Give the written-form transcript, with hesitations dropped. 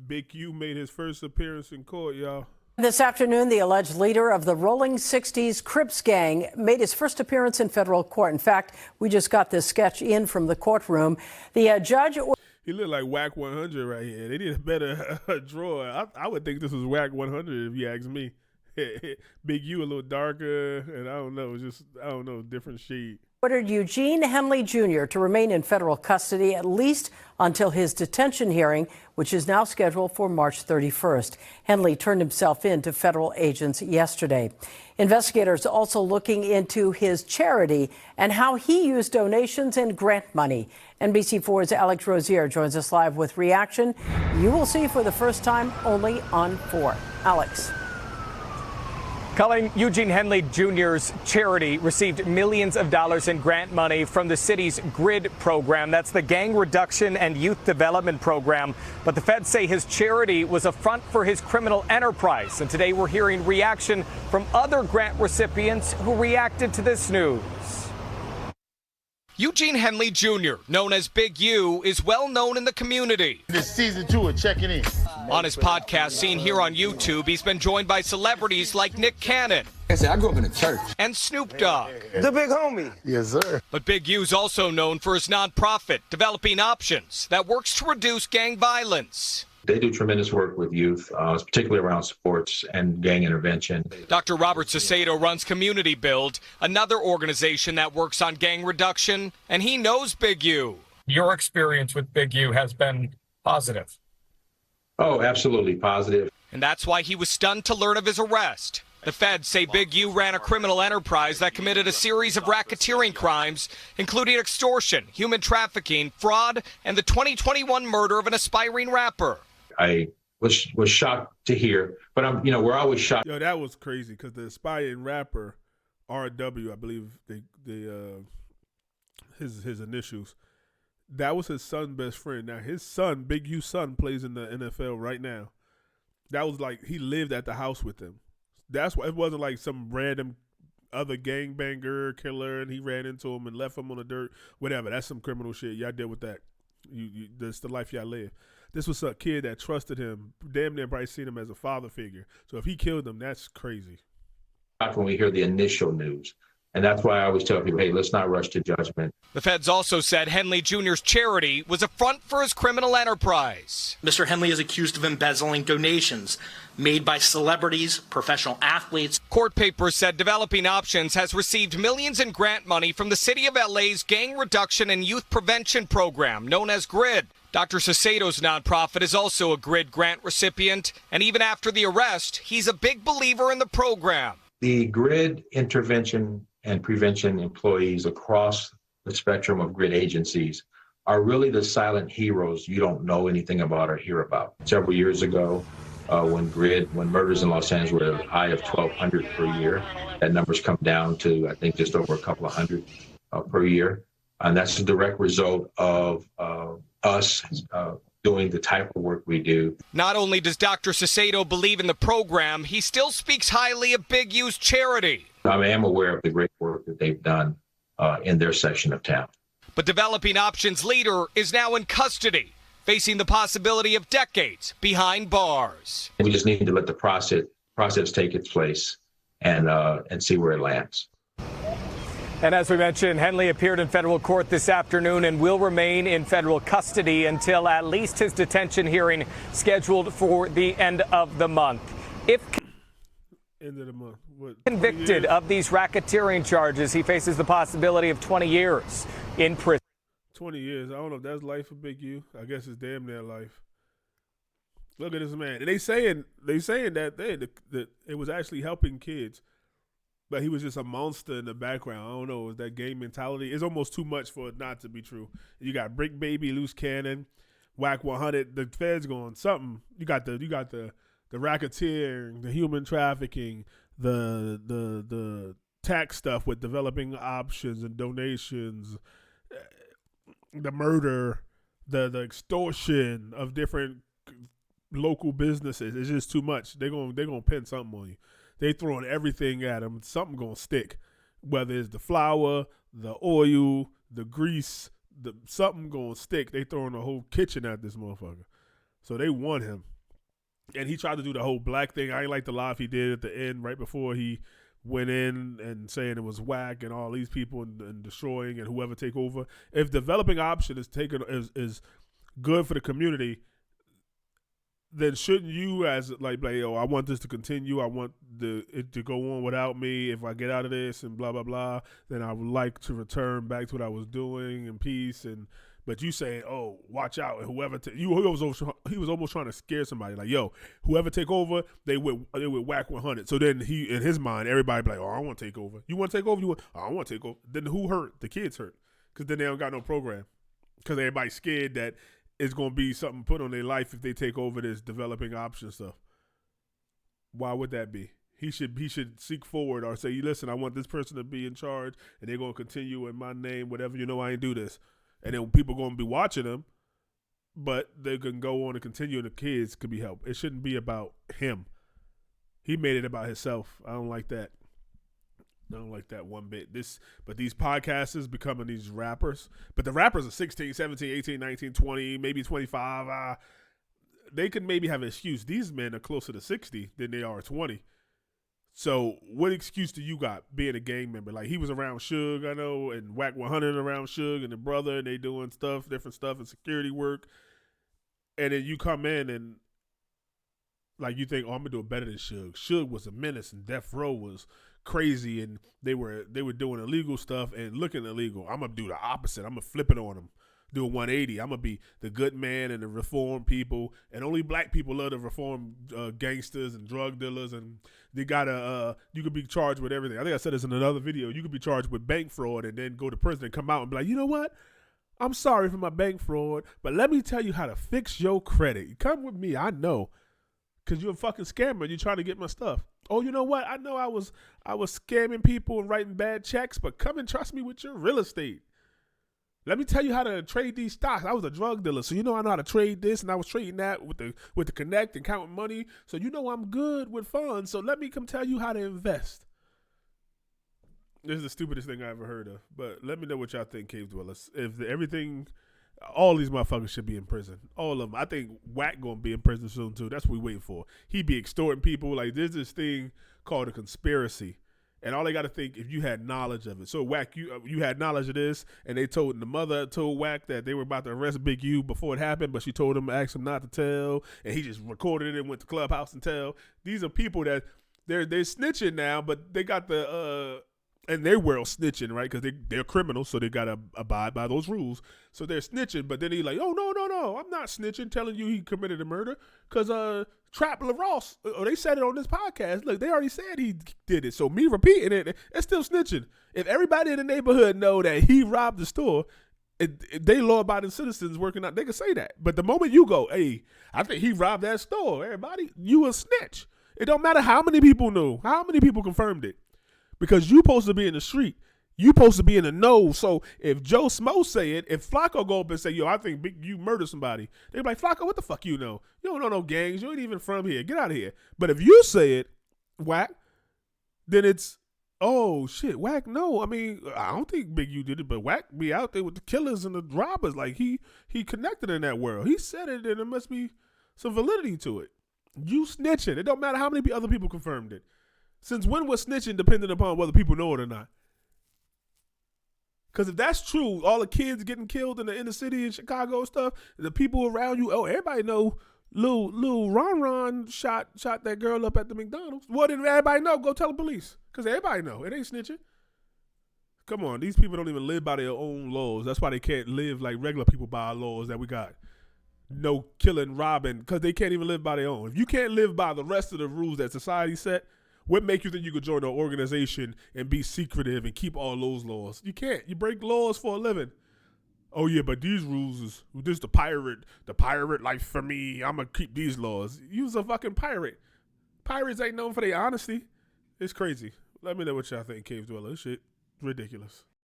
Big U made his first appearance in court, y'all. This afternoon, the alleged leader of the Rolling 60s Crips gang made his first appearance in federal court. In fact, we just got this sketch in from the courtroom. The judge... He looked like Whack 100 right here. They need a better drawer. I would think this was Whack 100 if you ask me. Big U a little darker, and I don't know, different shade. Ordered Eugene Henley Jr. to remain in federal custody at least until his detention hearing, which is now scheduled for March 31st. Henley turned himself in to federal agents yesterday. Investigators also looking into his charity and how he used donations and grant money. NBC4's Alex Rozier joins us live with reaction you will see for the first time only on 4. Alex. Colin, Eugene Henley Jr.'s charity received millions of dollars in grant money from the city's GRID program. That's the Gang Reduction and Youth Development Program. But the feds say his charity was a front for his criminal enterprise. And today we're hearing reaction from other grant recipients who reacted to this news. Eugene Henley Jr., known as Big U, is well known in the community. This season 2 of Checking In. On his podcast seen here on YouTube, he's been joined by celebrities like Nick Cannon. I grew up in a church. And Snoop Dogg. The big homie. Yes, sir. But Big U's also known for his nonprofit, Developing Options, that works to reduce gang violence. They do tremendous work with youth, particularly around sports and gang intervention. Dr. Robert Sacedo runs Community Build, another organization that works on gang reduction, and he knows Big U. Your experience with Big U has been positive. Oh, absolutely positive. And that's why he was stunned to learn of his arrest. The feds say Big U ran a criminal enterprise that committed a series of racketeering crimes, including extortion, human trafficking, fraud, and the 2021 murder of an aspiring rapper. I was shocked to hear, but we're always shocked. Yo, that was crazy because the aspiring rapper, RW, I believe his initials, that was his son's best friend. Now his son, Big U's son, plays in the NFL right now. That was like he lived at the house with him. That's why it wasn't like some random other gangbanger killer and he ran into him and left him on the dirt. Whatever, that's some criminal shit. Y'all deal with that. That's the life y'all live. This was a kid that trusted him, damn near probably seen him as a father figure. So if he killed him, that's crazy. When we hear the initial news. And that's why I always tell people, hey, let's not rush to judgment. The feds also said Henley Jr.'s charity was a front for his criminal enterprise. Mr. Henley is accused of embezzling donations made by celebrities, professional athletes. Court papers said Developing Options has received millions in grant money from the City of LA's Gang Reduction and Youth Prevention Program, known as GRID. Dr. Sacedo's nonprofit is also a GRID grant recipient, and even after the arrest, he's a big believer in the program. The GRID intervention and prevention employees across the spectrum of GRID agencies are really the silent heroes you don't know anything about or hear about. Several years ago, when murders in Los Angeles were at a high of 1,200 per year, that number's come down to, I think, just over a couple of hundred per year. And that's a direct result of us doing the type of work we do. Not only does Dr. Sacedo believe in the program, he still speaks highly of Big U's charity. I am aware of the great work that they've done in their section of town. But Developing Options leader is now in custody, facing the possibility of decades behind bars. We just need to let the process take its place and see where it lands. And as we mentioned, Henley appeared in federal court this afternoon and will remain in federal custody until at least his detention hearing scheduled for the end of the month. If End of the month. convicted of these racketeering charges, he faces the possibility of 20 years in prison. 20 years. I don't know if that's life for Big U. I guess it's damn near life. Look at this man. And they saying that it was actually helping kids. But he was just a monster in the background. I don't know. Is that gang mentality? It's almost too much for it not to be true. You got Brick Baby, Loose Cannon, Whack 100. The feds going something. You got the racketeering, the human trafficking, the tax stuff with Developing Options and donations, the murder, the extortion of different local businesses. It's just too much. They're gonna pin something on you. They throwing everything at them. Something gonna stick, whether it's the flour, the oil, the grease, something gonna stick. They throwing the whole kitchen at this motherfucker. So they want him. And he tried to do the whole black thing. I ain't like the live he did at the end right before he went in and saying it was whack and all these people and destroying and whoever take over. If developing option is good for the community, then shouldn't you as like, oh, I want this to continue. I want it to go on without me. If I get out of this and blah, blah, blah, then I would like to return back to what I was doing in peace. But you saying, oh, watch out. And whoever he was almost trying to scare somebody. Like, yo, whoever take over, they would whack 100. So then he, in his mind, everybody be like, oh, I want to take over. You want to take over? I don't want to take over. Then who hurt? The kids hurt. Because then they don't got no program. Because everybody's scared that it's going to be something put on their life if they take over this developing option stuff. Why would that be? He should seek forward or say, listen, I want this person to be in charge, and they're going to continue in my name, whatever, I ain't do this. And then people going to be watching them, but they can go on and continue, and the kids could be helped. It shouldn't be about him. He made it about himself. I don't like that. I don't like that one bit. But these podcasters becoming these rappers. But the rappers are 16, 17, 18, 19, 20, maybe 25. They could maybe have an excuse. These men are closer to 60 than they are 20. So what excuse do you got being a gang member? Like, he was around Suge, I know, and Whack 100 around Suge and the brother, and they doing different stuff and security work. And then you come in and, like, you think, oh, I'm going to do it better than Suge. Suge was a menace, and Death Row was crazy, and they were doing illegal stuff and looking illegal. I'm going to do the opposite. I'm going to flip it on them. Do a 180. I'm going to be the good man and the reform people. And only black people love to reform gangsters and drug dealers. And they got you could be charged with everything. I think I said this in another video. You could be charged with bank fraud and then go to prison and come out and be like, you know what? I'm sorry for my bank fraud, but let me tell you how to fix your credit. You come with me. I know. Because you're a fucking scammer and you're trying to get my stuff. Oh, you know what? I know I was scamming people and writing bad checks, but come and trust me with your real estate. Let me tell you how to trade these stocks. I was a drug dealer, so I know how to trade this, and I was trading that with the Connect and counting money. So I'm good with funds. So let me come tell you how to invest. This is the stupidest thing I ever heard of. But let me know what y'all think, Cave Dwellers. If all these motherfuckers should be in prison. All of them. I think Wack gonna be in prison soon too. That's what we waiting for. He be extorting people. Like, there's this thing called a conspiracy. And all they got to think, if you had knowledge of it. So, Wack, you had knowledge of this, and the mother told Wack that they were about to arrest Big U before it happened, but she told him, asked him not to tell, and he just recorded it and went to Clubhouse and tell. These are people that they're snitching now, but they got and they were snitching, right? Because they're criminals, so they got to abide by those rules. So they're snitching, but then he's like, oh, no, I'm not snitching, telling you he committed a murder. Because Trap LaRosse, they said it on this podcast. Look, they already said he did it. So me repeating it, it's still snitching. If everybody in the neighborhood know that he robbed the store, they law-abiding citizens working out, they can say that. But the moment you go, hey, I think he robbed that store, everybody, you a snitch. It don't matter how many people knew, how many people confirmed it. Because you supposed to be in the street. You supposed to be in the know. So if Joe Smo say it, if Flacco go up and say, yo, I think you murdered somebody, they be like, Flacco, what the fuck you know? You don't know no gangs. You ain't even from here. Get out of here. But if you say it, Wack, then it's, oh, shit, Wack, no. I mean, I don't think Big U did it, but Wack be out there with the killers and the robbers. Like, he connected in that world. He said it, and there must be some validity to it. You snitching. It don't matter how many other people confirmed it. Since when was snitching dependent upon whether people know it or not? Because if that's true, all the kids getting killed in the inner city in Chicago and stuff, the people around you, oh, everybody know Lil Ron shot that girl up at the McDonald's. Well, then everybody know, go tell the police. Because everybody know. It ain't snitching. Come on, these people don't even live by their own laws. That's why they can't live like regular people by our laws that we got. No killing, robbing, because they can't even live by their own. If you can't live by the rest of the rules that society set, what make you think you could join an organization and be secretive and keep all those laws? You can't. You break laws for a living. Oh yeah, but these rules this the pirate life for me. I'm gonna keep these laws. You's a fucking pirate. Pirates ain't known for their honesty. It's crazy. Let me know what y'all think, Cave Dweller. This shit ridiculous.